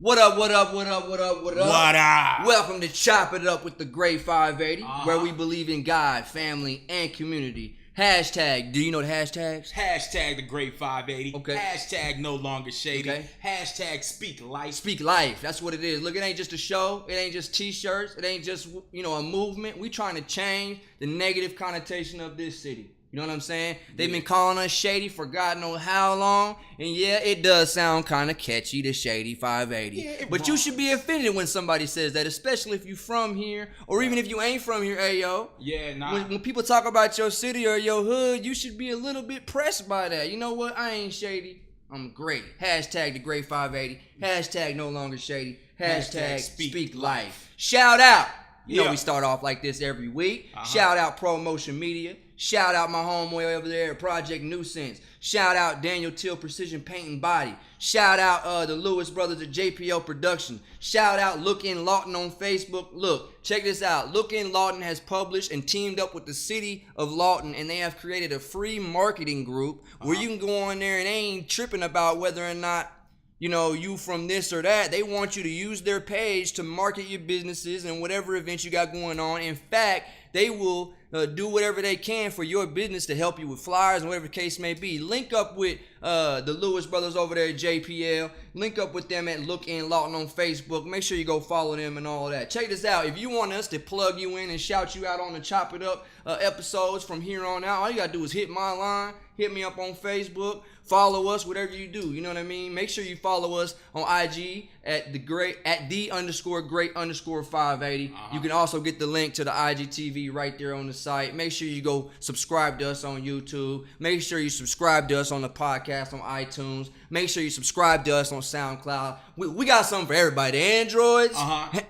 What up, what up, what up, what up, what up? What up? Welcome to Chop It Up with the Great 580, where we believe in God, family, and community. Hashtag, do you know the hashtags? Hashtag the Great 580. Okay. Hashtag no longer shady. Okay. Hashtag speak life. Speak life, that's what it is. Look, it ain't just a show, it ain't just t-shirts, it ain't just, a movement. We trying to change the negative connotation of this city. You know what I'm saying? They've been calling us shady for God knows how long. And yeah, it does sound kind of catchy, the Shady 580. Yeah, but you should be offended when somebody says that, especially if you from here, or even if you ain't from here, ayo. Yeah, nah. When people talk about your city or your hood, you should be a little bit pressed by that. You know what? I ain't shady. I'm great. Hashtag the Great 580. Hashtag no longer shady. Hashtag speak life. Shout out. You know we start off like this every week. Shout out ProMotion Media. Shout out my homeboy over there at Project Nuisance. Shout out Daniel Till Precision Paint and Body. Shout out the Lewis Brothers at JPO Production. Shout out Look In Lawton on Facebook. Look, check this out. Look In Lawton has published and teamed up with the city of Lawton, and they have created a free marketing group where you can go on there and they ain't tripping about whether or not you from this or that. They want you to use their page to market your businesses and whatever events you got going on. In fact, they will do whatever they can for your business to help you with flyers and whatever the case may be. Link up with the Lewis Brothers over there at JPL. Link up with them at Look In Lawton on Facebook. Make sure you go follow them and all that. Check this out. If you want us to plug you in and shout you out on the Chop It Up episodes from here on out, all you got to do is hit my line. Hit me up on Facebook. Follow us, whatever you do. You know what I mean? Make sure you follow us on IG at the_great_580. You can also get the link to the IGTV right there on the site. Make sure you go subscribe to us on YouTube. Make sure you subscribe to us on the podcast on iTunes. Make sure you subscribe to us on SoundCloud. We got something for everybody. The Androids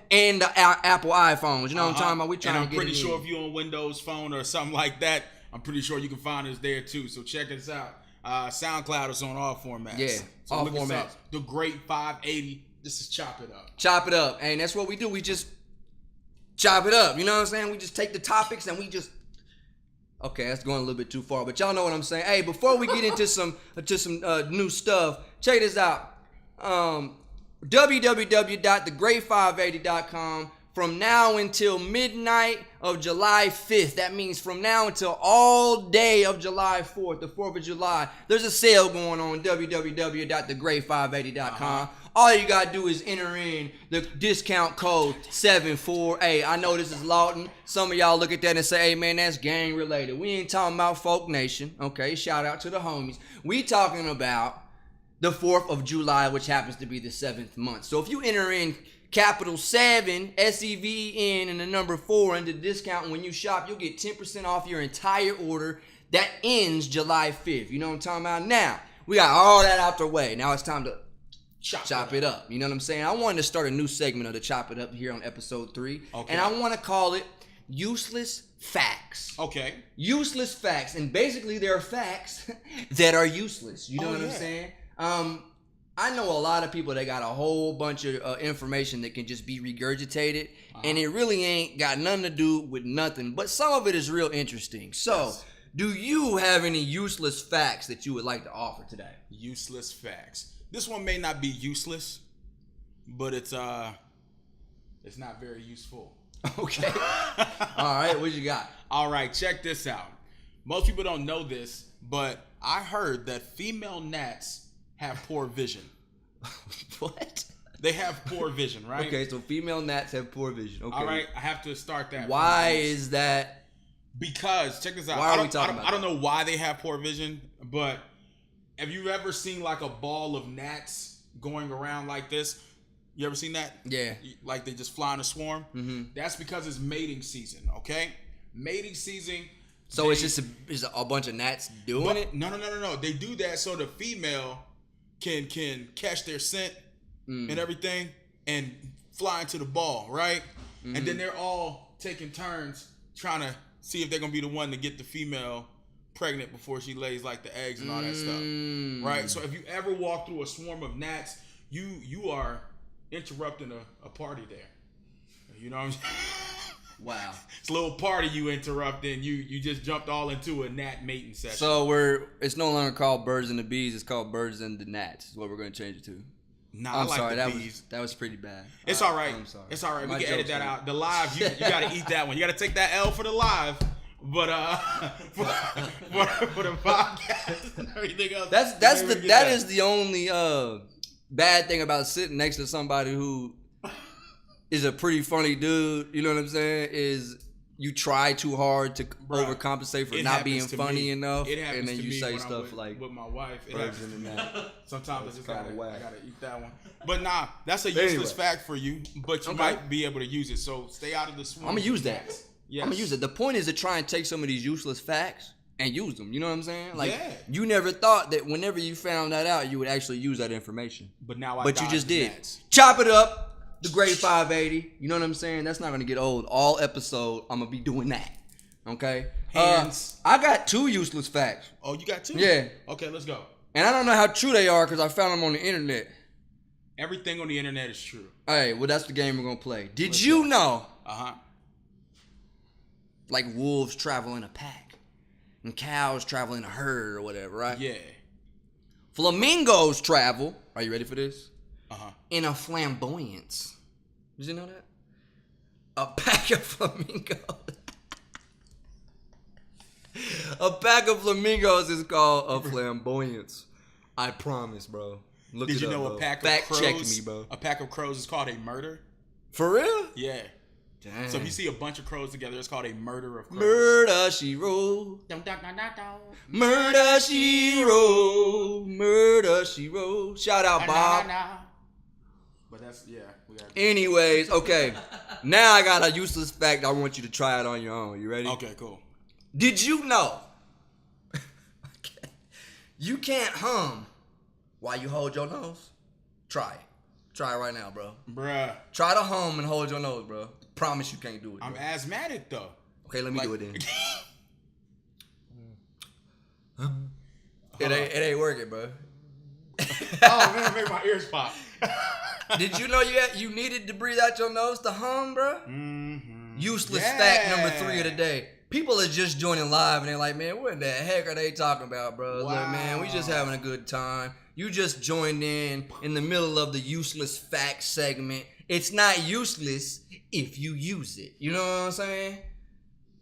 and the Apple iPhones. You know what I'm talking about? We trying to get it. I'm pretty sure if you're on Windows Phone or something like that, I'm pretty sure you can find us there too. So check us out. SoundCloud is on all formats. Yeah, so all look formats. Us up. The Great 580. This is Chop It Up. Chop it up. And that's what we do. We just chop it up. You know what I'm saying? We just take the topics and we just... Okay, that's going a little bit too far, but y'all know what I'm saying. Hey, before we get into some new stuff, check this out. www.thegreat580.com. From now until midnight of July 5th, that means from now until all day of July 4th, the 4th of July, there's a sale going on, www.thegreat580.com. All you got to do is enter in the discount code 748. I know this is Lawton. Some of y'all look at that and say, hey, man, that's gang related. We ain't talking about Folk Nation. Okay, shout out to the homies. We talking about the 4th of July, which happens to be the 7th month. So if you enter in capital 7, SEVEN, and the number 4 into discount, when you shop, you'll get 10% off your entire order. That ends July 5th. You know what I'm talking about? Now, we got all that out the way. Now it's time to chop it up. You know what I'm saying? I wanted to start a new segment of the Chop It Up here on episode 3. Okay. And I want to call it Useless Facts. Okay. Useless facts. And basically, there are facts that are useless. You know what I'm saying? I know a lot of people that got a whole bunch of information that can just be regurgitated, and it really ain't got nothing to do with nothing, but some of it is real interesting. So, do you have any useless facts that you would like to offer today? Useless facts. This one may not be useless, but it's not very useful. Okay. All right, what you got? All right, check this out. Most people don't know this, but I heard that female gnats have poor vision. What? They have poor vision, right? Okay, so female gnats have poor vision. Okay. All right, I have to start that. Why is that? Because, check this out. Why are we talking about I don't know why they have poor vision, but have you ever seen like a ball of gnats going around like this? You ever seen that? Yeah. Like they just fly in a swarm? Mm-hmm. That's because it's mating season, okay? Mating season. So it's just a bunch of gnats doing it? No. They do that so the female can catch their scent and everything and fly into the ball, right? Mm-hmm. And then they're all taking turns trying to see if they're gonna be the one to get the female pregnant before she lays like the eggs and all that stuff, right? So if you ever walk through a swarm of gnats, you are interrupting a party there. You know what I'm saying? Wow. It's a little party you interrupting. You just jumped all into a gnat mating session. So it's no longer called Birds and the Bees. It's called Birds and the Gnats. Is what we're going to change it to. Nah, I'm I like sorry. the That bees. was pretty bad. It's all right. I'm sorry. It's all right. My We can edit joke's that on out. The live, you gotta eat that one. You gotta take that L for the live. But for the podcast and everything else. That is the only bad thing about sitting next to somebody who is a pretty funny dude. You know what I'm saying? Is you try too hard to overcompensate for not being funny enough, and then you say stuff like with my wife. It birds happens in the night. Sometimes I just gotta whack. eat that one. But nah, that's a useless fact for you. But you might be able to use it. So stay out of the swamp. I'm gonna use that. Yes. I'm gonna use it. The point is to try and take some of these useless facts and use them. You know what I'm saying? Like you never thought that whenever you found that out, you would actually use that information. But now you just did. Chop it up. The Great 580. You know what I'm saying? That's not gonna get old. All episode, I'm gonna be doing that. Okay. Hands. I got 2 useless facts. Oh, you got 2? Yeah. Okay, let's go. And I don't know how true they are because I found them on the internet. Everything on the internet is true. Hey, well that's the game we're gonna play. Did you know? Like wolves travel in a pack, and cows travel in a herd or whatever, right? Yeah. Flamingos travel. Are you ready for this? In a flamboyance. Did you know that? A pack of flamingos. A pack of flamingos is called a flamboyance. I promise, bro. Look Did it you up, know bro. a pack of Fact crows? check me, bro. A pack of crows is called a murder. For real? Yeah. Dang. So if you see a bunch of crows together, it's called a murder of crows. Murder she wrote. Murder she wrote. Murder she wrote. Shout out Bob. But that's we got. Anyways, okay. Now I got a useless fact. I want you to try it on your own. You ready? Okay, cool. Did you know? You can't hum while you hold your nose. Try it. Try it right now, bro. Bruh. Try to hum and hold your nose, bro. Promise you can't do it. Bro. I'm asthmatic though. Okay, let me do it then. It ain't working, bro. Oh man, it made my ears pop. Did you know you needed to breathe out your nose to hum, bro? Mm-hmm. Useless fact number 3 of the day. People are just joining live and they're like, man, what the heck are they talking about, bro? Wow. Like, man, we just having a good time. You just joined in the middle of the useless fact segment. It's not useless if you use it. You know what I'm saying?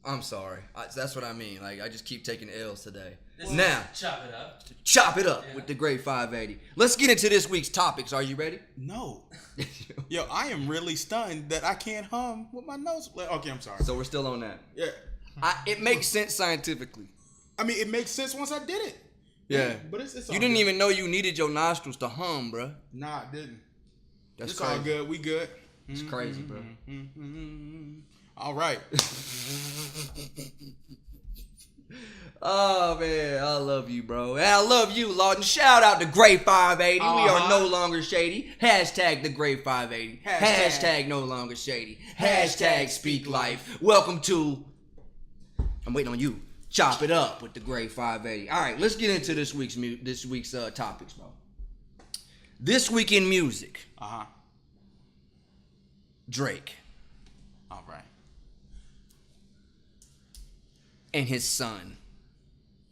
I'm sorry. That's what I mean. Like, I just keep taking L's today. Now, chop it up with the Great 580. Let's get into this week's topics. Are you ready? No. Yo, I am really stunned that I can't hum with my nose. Okay, I'm sorry. So we're still on that. Yeah. It makes sense scientifically. I mean, it makes sense once I did it. Yeah. But it's all you didn't good. even know you needed your nostrils to hum, bro. Nah, I didn't. That's it's crazy. all good. We good. It's crazy, bro. All right. Oh, man. I love you, bro. And I love you, Lawton. Shout out to Great 580. We are no longer shady. Hashtag the Great 580. Hashtag no longer shady. Hashtag speak life. Welcome to... I'm waiting on you. Chop it up with the Great 580. All right, let's get into this week's topics, bro. This week in music. Drake. All right. And his son.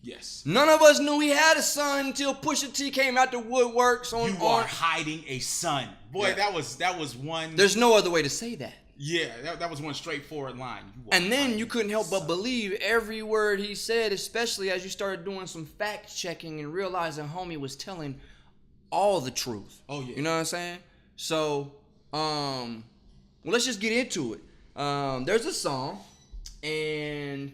Yes. None of us knew he had a son until Pusha T came out the woodworks on. You are hiding a son, boy. Yeah. That was one. There's no other way to say that. Yeah, that was one straightforward line. And then you couldn't help but believe every word he said, especially as you started doing some fact checking and realizing homie was telling all the truth. Oh yeah. You know what I'm saying? So, well, let's just get into it. There's a song, and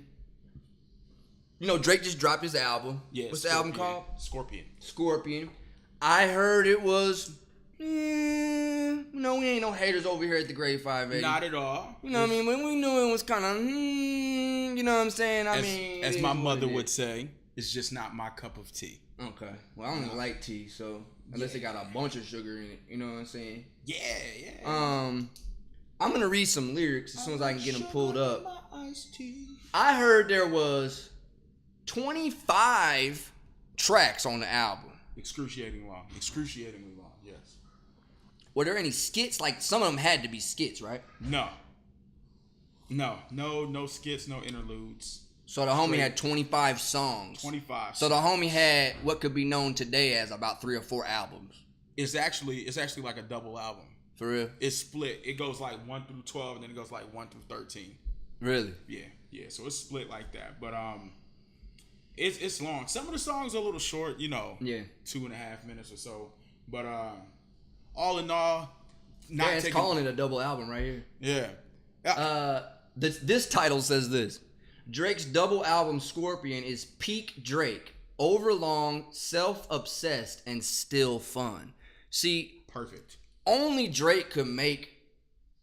you know Drake just dropped his album. Yeah. What's the album called? Scorpion. I heard it was. No, we ain't no haters over here at the Great 580. Not at all. You know what I mean? When we knew it was kind of, you know what I'm saying? As my mother would say, it's just not my cup of tea. Okay. Well, I don't even like tea, so unless it got a bunch of sugar in it, you know what I'm saying? Yeah. I'm gonna read some lyrics as soon as I can get them pulled up. I heard there was 25 tracks on the album. Excruciatingly long. Yes. Were there any skits? Like some of them had to be skits, right? No skits, no interludes. So the homie had 25 songs. 25. So the homie had what could be known today as about 3 or 4 albums. it's actually like a double album. For real? It's split. It goes like 1 through 12, and then it goes like 1 through 13. Really? Yeah. So it's split like that. But it's long. Some of the songs are a little short, you know. Yeah. 2.5 minutes or so. But all in all, it's calling it a double album right here. Yeah. This title says this: Drake's double album Scorpion is peak Drake, overlong, self-obsessed, and still fun. See, perfect. Only Drake could make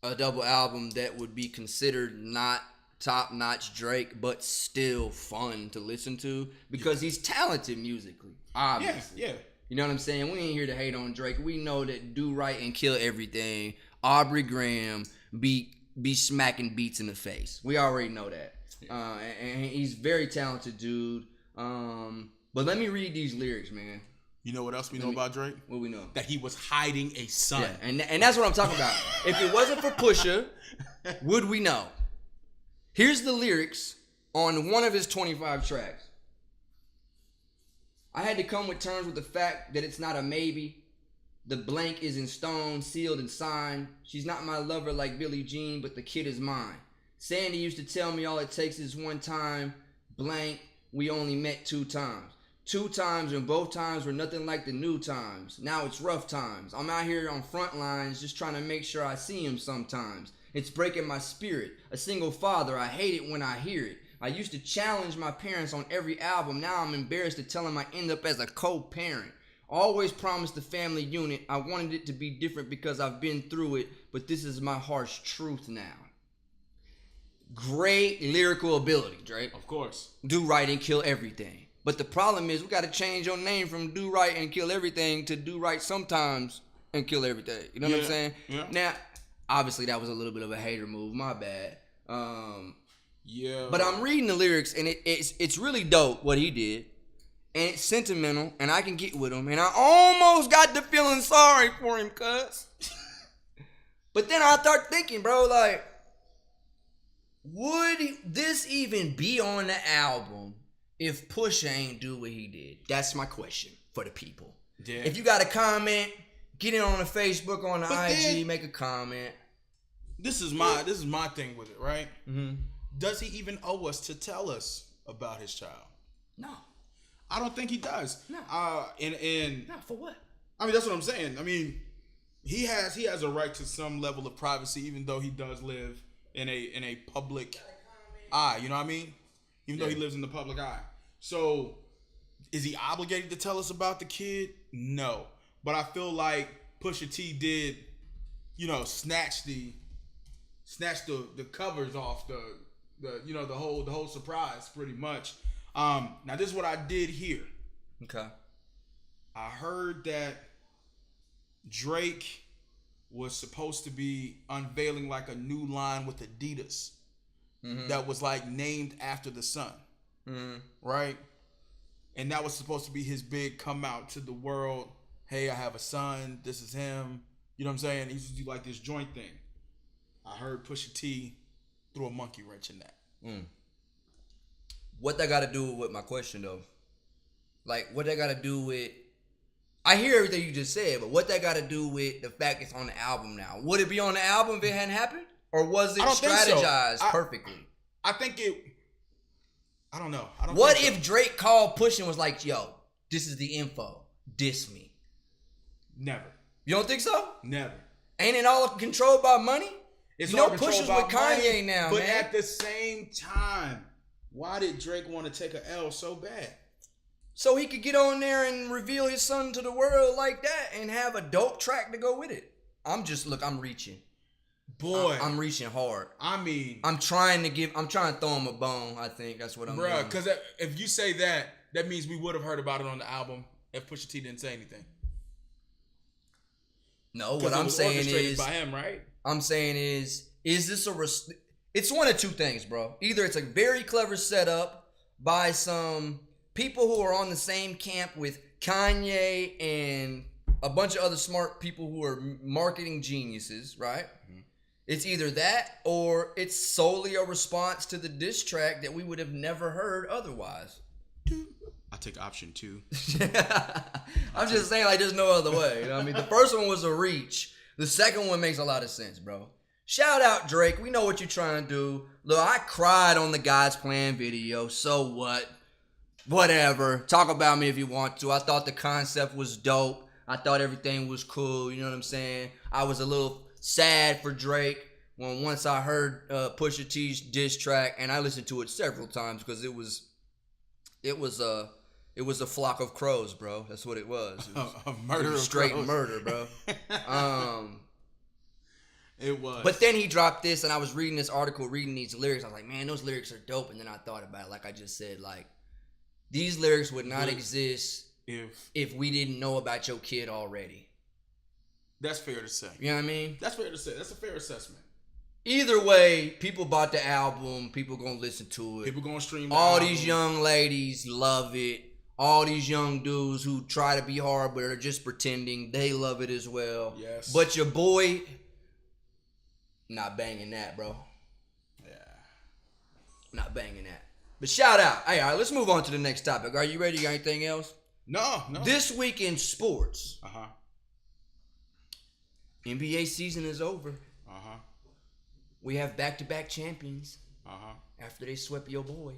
a double album that would be considered not top-notch Drake, but still fun to listen to because he's talented musically, obviously. Yeah. You know what I'm saying? We ain't here to hate on Drake. We know that Do Right and Kill Everything, Aubrey Graham be smacking beats in the face. We already know that. And he's very talented dude. But let me read these lyrics, man. You know what else we know about Drake? What we know? That he was hiding a son. Yeah, and that's what I'm talking about. If it wasn't for Pusha, would we know? Here's the lyrics on one of his 25 tracks. I had to come with terms with the fact that it's not a maybe. The blank is in stone, sealed and signed. She's not my lover like Billie Jean, but the kid is mine. Sandy used to tell me all it takes is one time, blank, we only met 2 times. 2 times and both times were nothing like the new times. Now it's rough times. I'm out here on front lines just trying to make sure I see him sometimes. It's breaking my spirit. A single father, I hate it when I hear it. I used to challenge my parents on every album. Now I'm embarrassed to tell them I end up as a co-parent. Always promised the family unit. I wanted it to be different because I've been through it, but this is my harsh truth now. Great lyrical ability, Drake. Of course. Do right and kill everything. But the problem is we got to change your name from Do Right and Kill Everything to Do Right Sometimes and Kill Everything. You know what I'm saying? Yeah. Now, obviously that was a little bit of a hater move. My bad. Yeah. But I'm reading the lyrics and it's really dope what he did. And it's sentimental and I can get with him. And I almost got to feeling sorry for him, cuz. But then I start thinking, bro, like, would this even be on the album if Pusha ain't do what he did? That's my question for the people. Yeah. If you got a comment, get it on the Facebook, on the IG, then, make a comment. This is my thing with it, right? Mm-hmm. Does he even owe us to tell us about his child? No. I don't think he does. No. No, for what? I mean, that's what I'm saying. I mean, he has a right to some level of privacy, even though he does live in a public eye. You know what I mean? Even though he lives in the public eye. So, is he obligated to tell us about the kid? No. But I feel like Pusha T did, you know, snatch the covers off the whole surprise pretty much. Now this is what I did hear. Okay. I heard that Drake was supposed to be unveiling like a new line with Adidas that was like named after the son. Mm-hmm. Right? And that was supposed to be his big come out to the world. Hey, I have a son. This is him. You know what I'm saying? He used to do like this joint thing. I heard Pusha T throw a monkey wrench in that. What that got to do with my question though? Like, what that got to do with? I hear everything you just said, but what that got to do with the fact it's on the album now? Would it be on the album if it hadn't happened, or was it strategized perfectly? I think it. I don't know. What if Drake called Push and was like, "Yo, this is the info. Diss me." Never. You don't think so? Never. Ain't it all controlled by money? It's all controlled Pusha's by with Kanye money, now, but man. at the same time, why did Drake want to take a L so bad? So he could get on there and reveal his son to the world like that and have a dope track to go with it. I'm reaching. Boy. I'm reaching hard. I mean. I'm trying to throw him a bone, I think. That's what I'm doing. Bruh, because if you say that, that means we would have heard about it on the album if Pusha T didn't say anything. No, what I'm saying is. By him, right? I'm saying is this it's one of two things, bro. Either it's a very clever setup by some people who are on the same camp with Kanye and a bunch of other smart people who are marketing geniuses, right? Mm-hmm. It's either that or it's solely a response to the diss track that we would have never heard otherwise. I take option 2. I'm just saying, like, there's no other way. You know what I mean? The first one was a reach. The second one makes a lot of sense, bro. Shout out Drake. We know what you're trying to do. Look, I cried on the God's Plan video. So what? Whatever. Talk about me if you want to. I thought the concept was dope. I thought everything was cool. You know what I'm saying? I was a little sad for Drake when once I heard Pusha T's diss track, and I listened to it several times because it was a flock of crows, bro. That's what it was. It was a murder, it was of straight crows. murder, bro. It was. But then he dropped this, and I was reading this article, reading these lyrics. I was like, man, those lyrics are dope. And then I thought about it, like I just said, like these lyrics would not exist if we didn't know about your kid already. That's fair to say. You know what I mean? That's fair to say. That's a fair assessment. Either way, people bought the album. People gonna listen to it. People gonna stream the All album. these young ladies love it. All these young dudes who try to be hard but are just pretending, they love it as well. Yes. But your boy, not banging that, bro. Yeah. Not banging that. But shout out. Hey, all right, let's move on to the next topic. Are you ready? You got anything else? No. This week in sports, Uh-huh. NBA season is over. Uh-huh. We have back-to-back champions Uh-huh. after they swept your boy.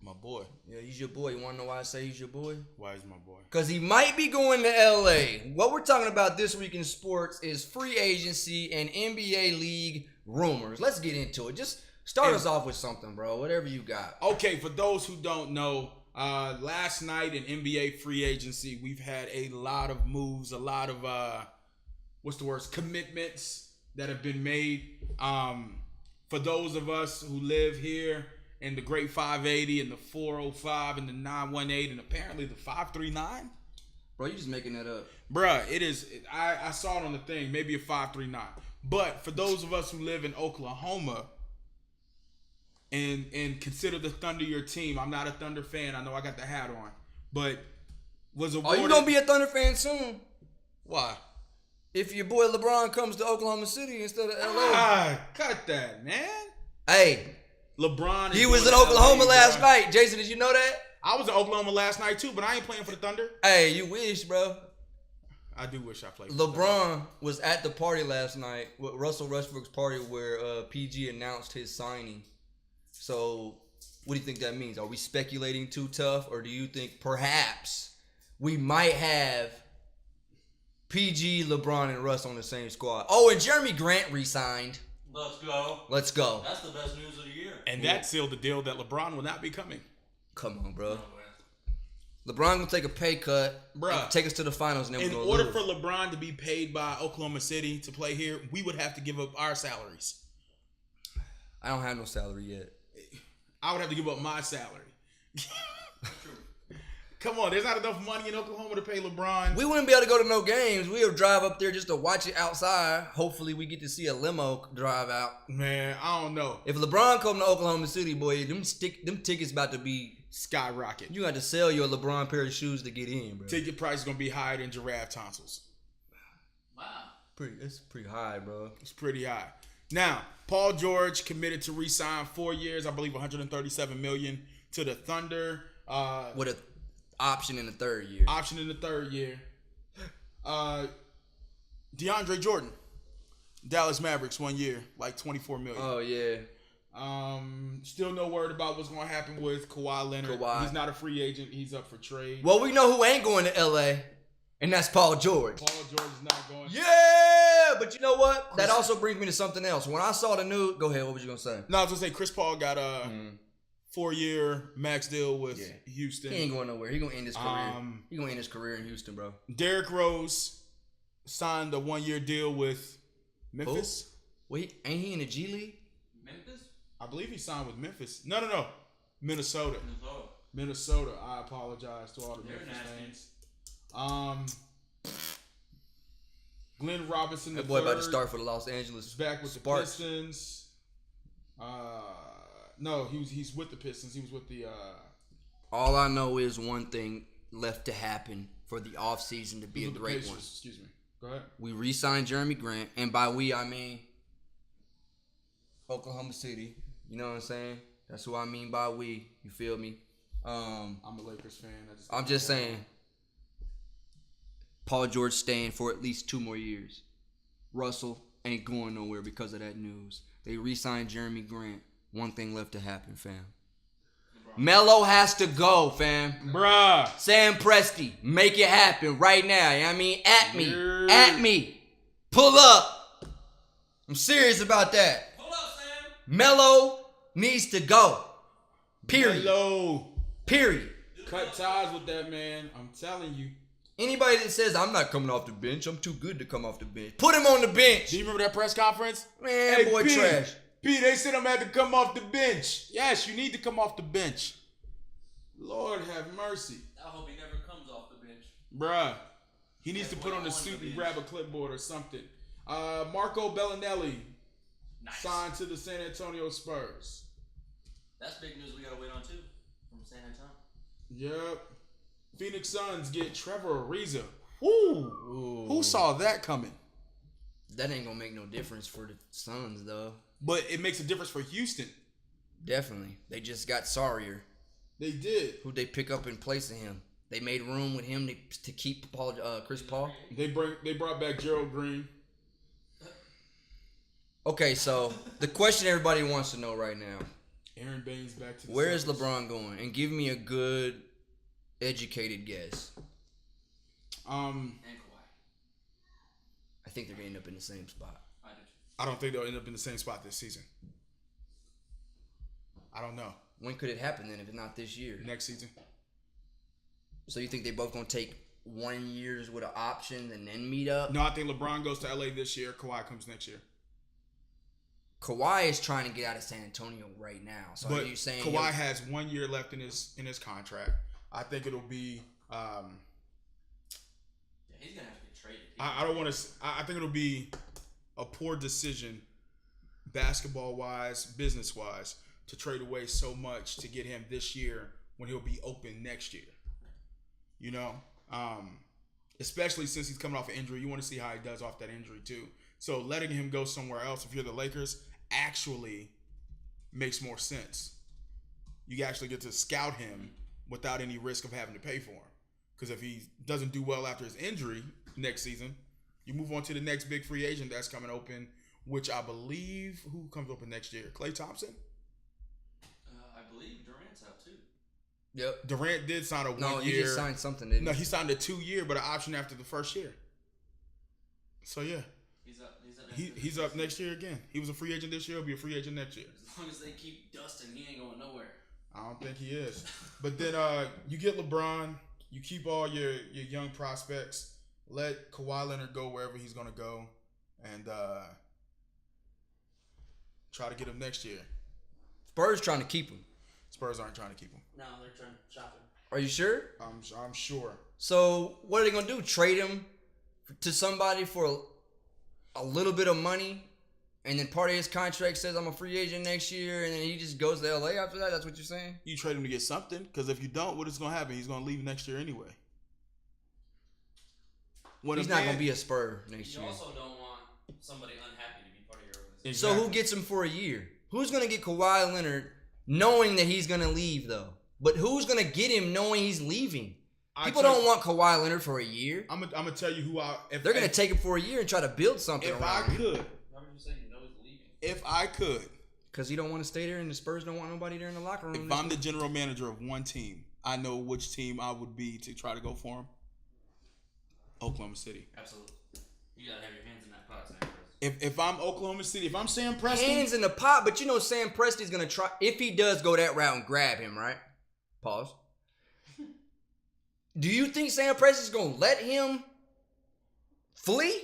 My boy. Yeah, he's your boy. You want to know why I say he's your boy? Why is my boy? Because he might be going to LA. What we're talking about this week in sports is free agency and NBA league rumors. Let's get into it. Just start us off with something, bro. Whatever you got. Okay, for those who don't know, last night in NBA free agency, we've had a lot of moves, a lot of commitments that have been made. For those of us who live here in the Great 580 and the 405 and the 918 and apparently the 539. Bro, you just making that up. Bruh, it is. I saw it on the thing, maybe a 539. But for those of us who live in Oklahoma and consider the Thunder your team, I'm not a Thunder fan. I know I got the hat on, but was awarded. Oh, you gonna be a Thunder fan soon? Why? If your boy LeBron comes to Oklahoma City instead of LA. Cut that, man. Hey, LeBron. he was in Oklahoma last night. Jason, did you know that? I was in Oklahoma last night too, but I ain't playing for the Thunder. Hey, you wish, bro. I do wish I played for the Thunder. LeBron was at the party last night, with Russell Westbrook's party, where PG announced his signing. So, what do you think that means? Are we speculating too tough, or do you think perhaps we might have PG, LeBron, and Russ on the same squad? Oh, and Jeremy Grant re-signed. Let's go. Let's go. That's the best news of the year. And that sealed the deal that LeBron will not be coming. Come on, bro. LeBron gonna take a pay cut, Bruh. take us to the finals, and then In we're gonna order lose. for LeBron to be paid by Oklahoma City to play here, we would have to give up our salaries. I don't have no salary yet. I would have to give up my salary. Come on, there's not enough money in Oklahoma to pay LeBron. We wouldn't be able to go to no games. We would drive up there just to watch it outside. Hopefully, we get to see a limo drive out. Man, I don't know. If LeBron come to Oklahoma City, boy, them tickets about to be. Skyrocket. You got to sell your LeBron pair of shoes to get in, bro. Ticket price is gonna be higher than giraffe tonsils. Wow. It's pretty high, bro. It's pretty high. Now, Paul George committed to re-sign 4 years, I believe $137 million to the Thunder. With an option in the third year. Option in the third year. DeAndre Jordan, Dallas Mavericks 1 year, like $24 million. Oh yeah. Still no word about what's going to happen with Kawhi Leonard. Kawhi. He's not a free agent. He's up for trade. Well, we know who ain't going to LA, and that's Paul George. Paul George is not going. Yeah, but you know what? That also brings me to something else. When I saw the news, go ahead. What was you gonna say? No, I was going to say Chris Paul got a 4-year max deal with Houston. He ain't going nowhere. He gonna end his career. He gonna end his career in Houston, bro. Derrick Rose signed a 1-year deal with Memphis. Wait, ain't he in the G League? Memphis? I believe he signed with Memphis. No. Minnesota. Minnesota. Minnesota. I apologize to all the They're Memphis nasty. fans. Glenn Robinson That boy about to start for the Los Angeles is back with Sparks. the Pistons. No, he's with the Pistons. He was with the All I know is one thing left to happen for the offseason to be a with the great Pacers. one. Excuse me. Go ahead. We re-signed Jeremy Grant, and by we I mean Oklahoma City. You know what I'm saying? That's who I mean by we. You feel me? I'm a Lakers fan. I'm just saying, Paul George staying for at least 2 more years. Russell ain't going nowhere because of that news. They re-signed Jeremy Grant. One thing left to happen, fam. Melo has to go, fam. Bruh. Sam Presti, make it happen right now. You know what I mean? At me. Pull up. I'm serious about that. Hold up, Sam. Melo needs to go. Period. Melo. Period. Cut ties with that man. I'm telling you. Anybody that says I'm not coming off the bench, I'm too good to come off the bench. Put him on the bench. Do you remember that press conference? Man, boy, P, trash. P, they said I'm had to come off the bench. Yes, you need to come off the bench. Lord have mercy. I hope he never comes off the bench. Bruh. He needs to That's put what on a I want suit to and be. grab a clipboard or something. Marco Bellinelli Nice. signed to the San Antonio Spurs. That's big news we gotta wait on too. From San Antonio. Yep. Phoenix Suns get Trevor Ariza. Woo. Who saw that coming? That ain't gonna make no difference for the Suns, though. But it makes a difference for Houston. Definitely. They just got sorrier. They did. Who'd they pick up in place of him? They made room with him to keep Chris Paul. They brought back Gerald Green. Okay, so the question everybody wants to know right now: Aaron Baines back to the where is Suns. LeBron going? And give me a good, educated guess. And Kawhi. I think they're gonna end up in the same spot. I do. I don't think they'll end up in the same spot this season. I don't know. When could it happen then if it's not this year? Next season. So you think they both gonna take 1 year with an option and then meet up? No, I think LeBron goes to LA this year. Kawhi comes next year. Kawhi is trying to get out of San Antonio right now. So But are you saying Kawhi has 1 year left in his contract. I think it'll be. Yeah, he's gonna have to get traded. I don't want to. I think it'll be a poor decision, basketball wise, business wise, to trade away so much to get him this year when he'll be open next year. You know, especially since he's coming off an injury, you want to see how he does off that injury too. So letting him go somewhere else, if you're the Lakers, actually makes more sense. You actually get to scout him without any risk of having to pay for him. Because if he doesn't do well after his injury next season, you move on to the next big free agent that's coming open, which I believe, who comes open next year? Klay Thompson? I believe Durant's out too. Yep. Durant did sign a 1 year. No, he just signed something, didn't No, he? he signed a 2 year, but an option after the first year. So yeah, He's up. he's up next year again. He was a free agent this year. He'll be a free agent next year. As long as they keep dusting, he ain't going nowhere. I don't think he is. But then you get LeBron. You keep all your young prospects. Let Kawhi Leonard go wherever he's gonna go, and try to get him next year. Spurs trying to keep him. Spurs aren't trying to keep him. No, they're trying to shop him. Are you sure? I'm sure. So what are they gonna do? Trade him to somebody for a little bit of money, and then part of his contract says I'm a free agent next year, and then he just goes to LA after that? That's what you're saying? You trade him to get something, because if you don't, what is gonna happen? He's gonna leave next year anyway. When He's not gonna be a Spur next You year. also don't want somebody unhappy to be part of your organization. So who gets him for a year? Who's gonna get Kawhi Leonard knowing that he's gonna leave though? But who's gonna get him knowing he's leaving? People don't want Kawhi Leonard for a year. I'm gonna tell you who I. They're gonna take him for a year and try to build something If I around him. could, Why would you say you know he's leaving? if I could, Because you don't want to stay there, and the Spurs don't want nobody there in the locker room. if I'm the general manager of one team, I know which team I would be to try to go for him. Oklahoma City. Absolutely. You gotta have your hands in that pot, Sam. If I'm Oklahoma City, if I'm Sam Presti, Hands in the pot, but you know Sam Presti's gonna try if he does go that route and grab him, right? Pause. Do you think Sam Presti's gonna let him flee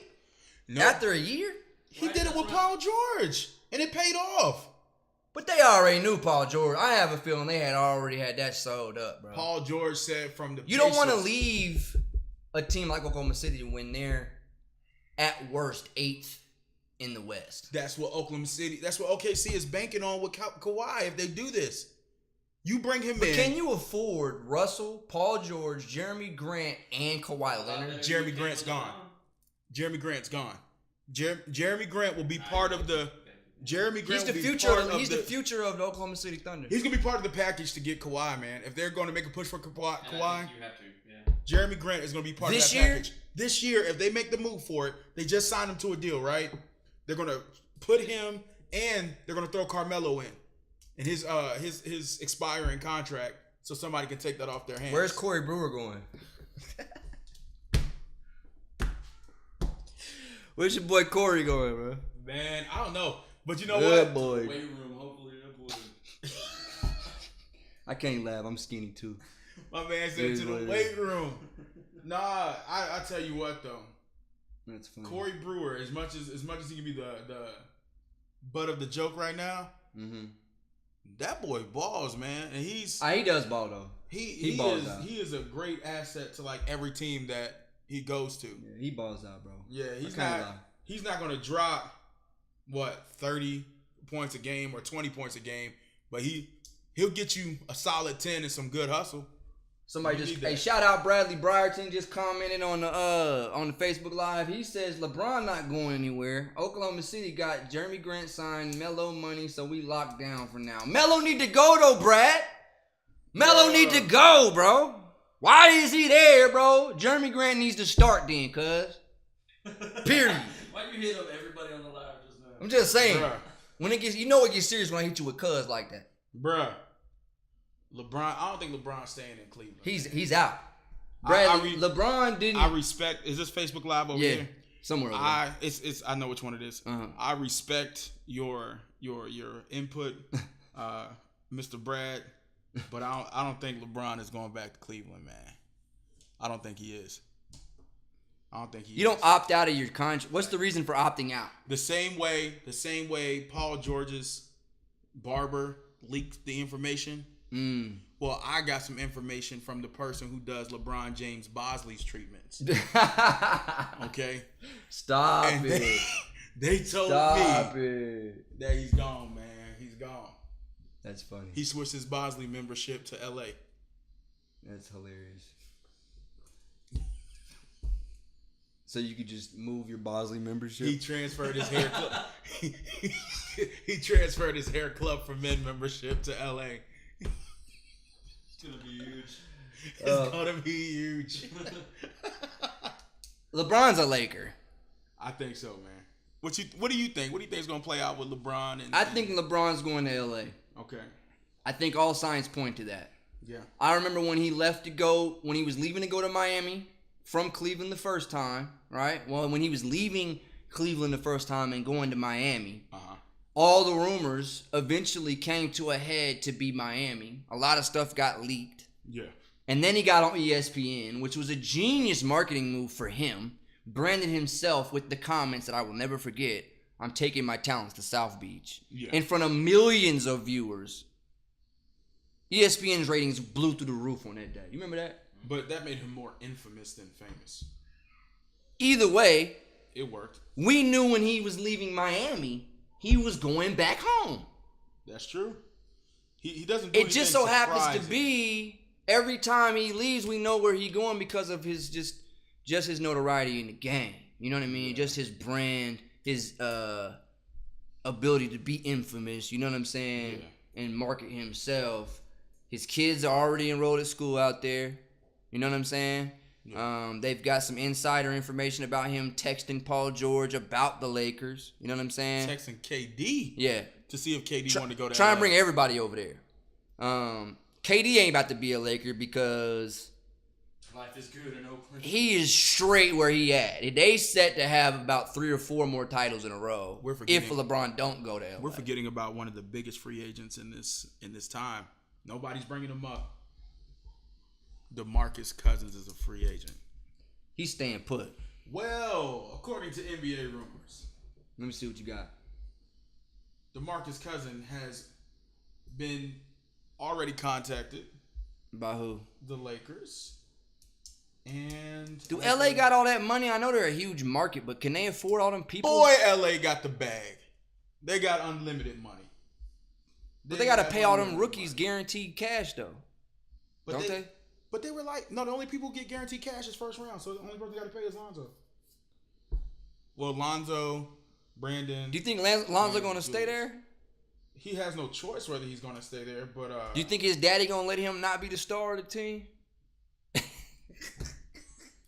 no, after a year? he did it with Paul George, and it paid off. But they already knew Paul George. I have a feeling they had already had that sold up, bro. Paul George said from the You don't want to Pacers- leave a team like Oklahoma City when they're at worst 8th in the West. That's what Oklahoma City. That's what OKC is banking on with Kawhi. If they do this, you bring him But in. can you afford Russell, Paul George, Jeremy Grant, and Kawhi Leonard? Jeremy Grant's gone. Jeremy Grant's gone. Jeremy Grant will be part of the. Jeremy Grant He's the will be future. part of He's the future of the Oklahoma City Thunder. He's gonna be part of the package to get Kawhi, man. If they're going to make a push for Kawhi, And I think you have to. Yeah. Jeremy Grant is gonna be part This of that year? package. This year, if they make the move for it, they just signed him to a deal, right? They're gonna put him and they're gonna throw Carmelo in his expiring contract, so somebody can take that off their hands. Where's Corey Brewer going? Where's your boy Corey going, bro? Man, I don't know, but you know Good what? boy. Weight room, hopefully that boy. I can't laugh. I'm skinny too. My man said Is to what the it weight room. Nah, I tell you what though, That's funny. Corey Brewer, as much as he can be the butt of the joke right now, that boy balls, man, and he does ball though. he balls out. he is a great asset to like every team that he goes to. Yeah, he balls out, bro. Yeah, lie. he's not gonna drop 30 points a game or 20 points a game, but he'll get you a solid 10 and some good hustle. Somebody You just need that. shout out Bradley Brierton just commented on the Facebook Live. He says LeBron not going anywhere. Oklahoma City got Jeremy Grant signed, Melo money, so we locked down for now. Melo need to go though, Brad. Melo need to go, bro. Why is he there, bro? Jeremy Grant needs to start then, cuz. Period. Why you hit up everybody on the live just now? I'm just saying. Bruh. When it gets, it gets serious when I hit you with cuz like that. Bruh. LeBron, I don't think LeBron's staying in Cleveland. He's out. Bradley, LeBron didn't. I respect. Is this Facebook Live over here? Somewhere over there. It's I know which one it is. Uh-huh. I respect your input, Mr. Brad, but I don't think LeBron is going back to Cleveland, man. I don't think he is. You don't opt out of your contract. What's the reason for opting out? The same way Paul George's barber leaked the information. Well, I got some information from the person who does LeBron James Bosley's treatments. Okay? Stop And it. they told Stop me it. that he's gone, man. He's gone. That's funny. He switched his Bosley membership to LA. That's hilarious. So you could just move your Bosley membership? He transferred his hair club. He transferred his hair club for men membership to LA. It's gonna be huge. It's gonna be huge. LeBron's a Laker. I think so, man. What do you think? What do you think is gonna play out with LeBron? I think LeBron's going to LA. Okay. I think all signs point to that. Yeah. I remember when he when he was leaving to go to Miami from Cleveland the first time, right? Well, when he was leaving Cleveland the first time and going to Miami, all the rumors eventually came to a head to be Miami. A lot of stuff got leaked. Yeah. And then he got on ESPN, which was a genius marketing move for him. Branded himself with the comments that I will never forget. I'm taking my talents to South Beach. Yeah. In front of millions of viewers. ESPN's ratings blew through the roof on that day. You remember that? But that made him more infamous than famous. Either way, It worked. we knew when he was leaving Miami, he was going back home. That's true. He doesn't do It just so happens to be every time he leaves, we know where he's going because of his just his notoriety in the game. You know what I mean? Yeah. Just his brand, his ability to be infamous. You know what I'm saying? Yeah. And market himself. His kids are already enrolled at school out there. You know what I'm saying? Yeah. They've got some insider information about him texting Paul George about the Lakers. You know what I'm saying? Texting KD. Yeah. To see if KD wanted to go to Trying LA. to bring everybody over there. KD ain't about to be a Laker because life is good in Oakland. he is straight where he at. They set to have about 3 or 4 more titles in a row. If LeBron don't go to LA. We're forgetting about one of the biggest free agents in this time. Nobody's bringing him up. DeMarcus Cousins is a free agent. He's staying put. Well, according to NBA rumors, let me see what you got. DeMarcus Cousins has been already contacted by who? The Lakers. And do LA got all that money? I know they're a huge market, but can they afford all them people? Boy, LA got the bag. They got unlimited money. But they got to pay all them rookies guaranteed cash though. But don't they? But they were like, no, the only people who get guaranteed cash is first round. So the only person got to pay is Lonzo. Well, Lonzo, Brandon. Do you think Lonzo going to stay there? He has no choice whether he's going to stay there, but do you think his daddy going to let him not be the star of the team?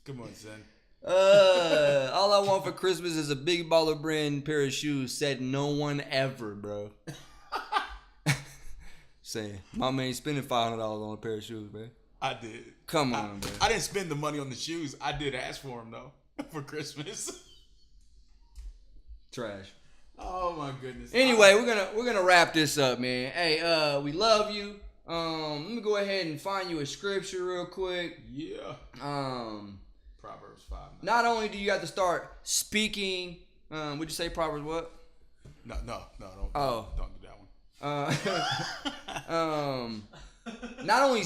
Come on, son. All I want for Christmas is a Big Baller Brand pair of shoes. Said no one ever, bro. Saying my man spending $500 on a pair of shoes, man. I did. Come on, man. I didn't spend the money on the shoes. I did ask for them though for Christmas. Trash. Oh my goodness. Anyway, we're gonna wrap this up, man. Hey, we love you. Let me go ahead and find you a scripture real quick. Yeah. Proverbs 5. Not only do you have to start speaking, would you say Proverbs what? No, don't. Oh. Don't do that one. Not only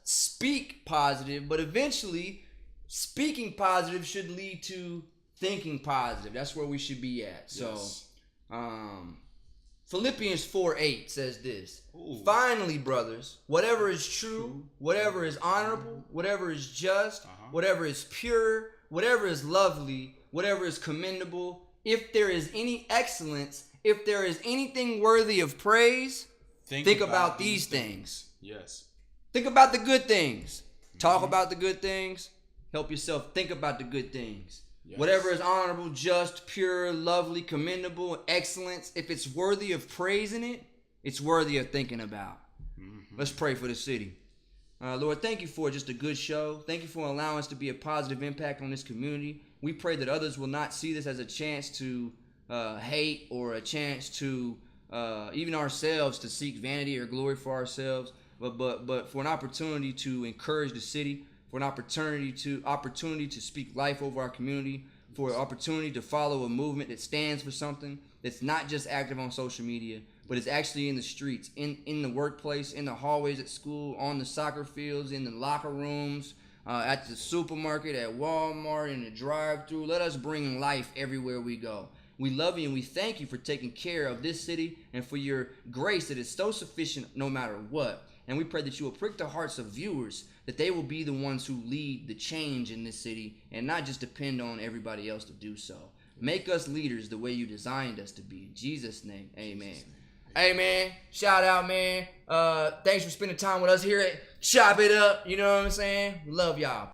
speak positive, but eventually speaking positive should lead to thinking positive. That's where we should be at. Yes. So, Philippians 4:8 says this. Ooh. Finally, brothers, whatever is true, whatever is honorable, whatever is just, whatever is pure, whatever is lovely, whatever is commendable, if there is any excellence, if there is anything worthy of praise, think about these things. Yes. Think about the good things. Talk about the good things. Help yourself think about the good things. Yes. Whatever is honorable, just, pure, lovely, commendable, excellence, if it's worthy of praising it, it's worthy of thinking about. Let's pray for the city. Lord, thank you for just a good show. Thank you for allowing us to be a positive impact on this community. We pray that others will not see this as a chance to hate or a chance to even ourselves to seek vanity or glory for ourselves, but for an opportunity to encourage the city, for an opportunity to speak life over our community, for an opportunity to follow a movement that stands for something that's not just active on social media, but is actually in the streets, in the workplace, in the hallways at school, on the soccer fields, in the locker rooms, at the supermarket, at Walmart, in the drive-thru. Let us bring life everywhere we go. We love you and we thank you for taking care of this city and for your grace that is so sufficient no matter what. And we pray that you will prick the hearts of viewers, that they will be the ones who lead the change in this city and not just depend on everybody else to do so. Make us leaders the way you designed us to be. In Jesus' name, amen. Hey, man, shout out, man. Thanks for spending time with us here at Chop It Up. You know what I'm saying? Love y'all.